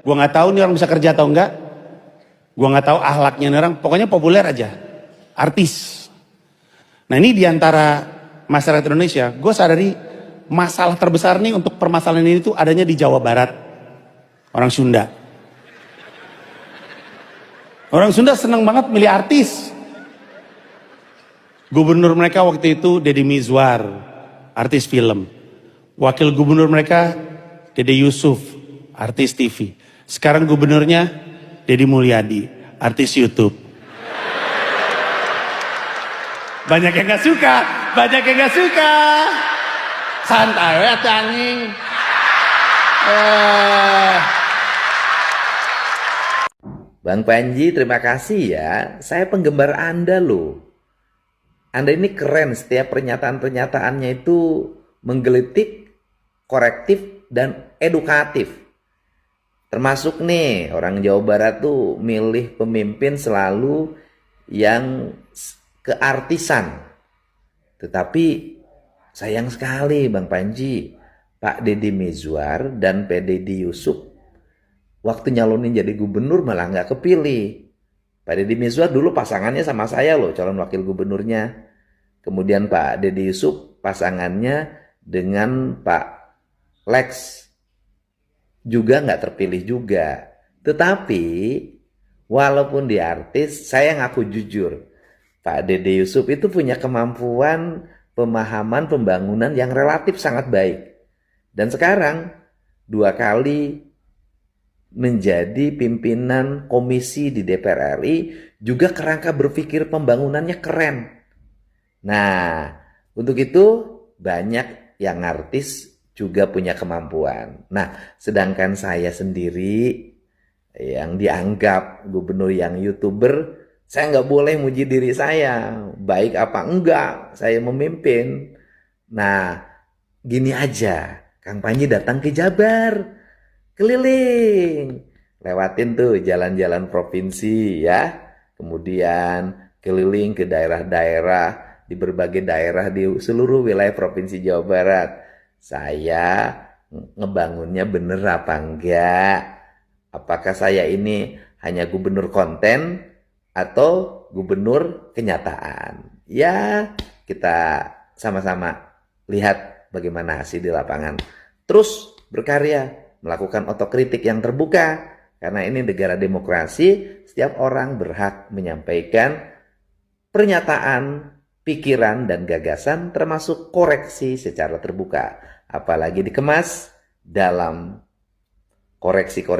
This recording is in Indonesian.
Gua nggak tahu nih orang bisa kerja atau enggak. Gua nggak tahu akhlaknya nih orang. Pokoknya populer aja. Artis. Nah ini diantara masyarakat Indonesia, gue sadari masalah terbesar nih untuk permasalahan ini tuh adanya di Jawa Barat. Orang Sunda. Orang Sunda senang banget milih artis. Gubernur mereka waktu itu Deddy Mizwar, artis film. Wakil gubernur mereka Dede Yusuf, artis TV. Sekarang gubernurnya Deddy Mulyadi, artis YouTube. Banyak yang gak suka, banyak yang gak suka. Santai ya anjing. Bang Panji, terima kasih ya. Saya penggemar Anda loh. Anda ini keren, setiap pernyataan-pernyataannya itu menggelitik, korektif, dan edukatif. Termasuk nih, orang Jawa Barat tuh milih pemimpin selalu yang keartisan. Tetapi sayang sekali Bang Panji, Pak Deddy Mizwar dan Pak Deddy Yusuf waktu nyalonin jadi gubernur malah nggak kepilih. Pak Deddy Mizwar dulu pasangannya sama saya loh, calon wakil gubernurnya. Kemudian Pak Deddy Yusuf pasangannya dengan Pak Lex juga nggak terpilih juga. Tetapi walaupun dia artis, saya ngaku jujur, Pak Deddy Yusuf itu punya kemampuan pemahaman pembangunan yang relatif sangat baik. Dan sekarang 2 kali menjadi pimpinan komisi di DPR RI, juga kerangka berpikir pembangunannya keren. Nah, untuk itu banyak yang artis juga punya kemampuan. Nah, sedangkan saya sendiri yang dianggap gubernur yang YouTuber, saya nggak boleh muji diri saya, baik apa enggak saya memimpin. Nah, gini aja, Kang Panji datang ke Jabar, keliling, lewatin tuh jalan-jalan provinsi ya, kemudian keliling ke daerah-daerah, di berbagai daerah di seluruh wilayah Provinsi Jawa Barat. Saya ngebangunnya bener apa enggak? Apakah saya ini hanya gubernur konten atau gubernur kenyataan? Ya, kita sama-sama lihat bagaimana hasil di lapangan. Terus berkarya, melakukan otokritik yang terbuka. Karena ini negara demokrasi, setiap orang berhak menyampaikan pernyataan, pikiran, dan gagasan termasuk koreksi secara terbuka. Apalagi dikemas dalam koreksi-koreksi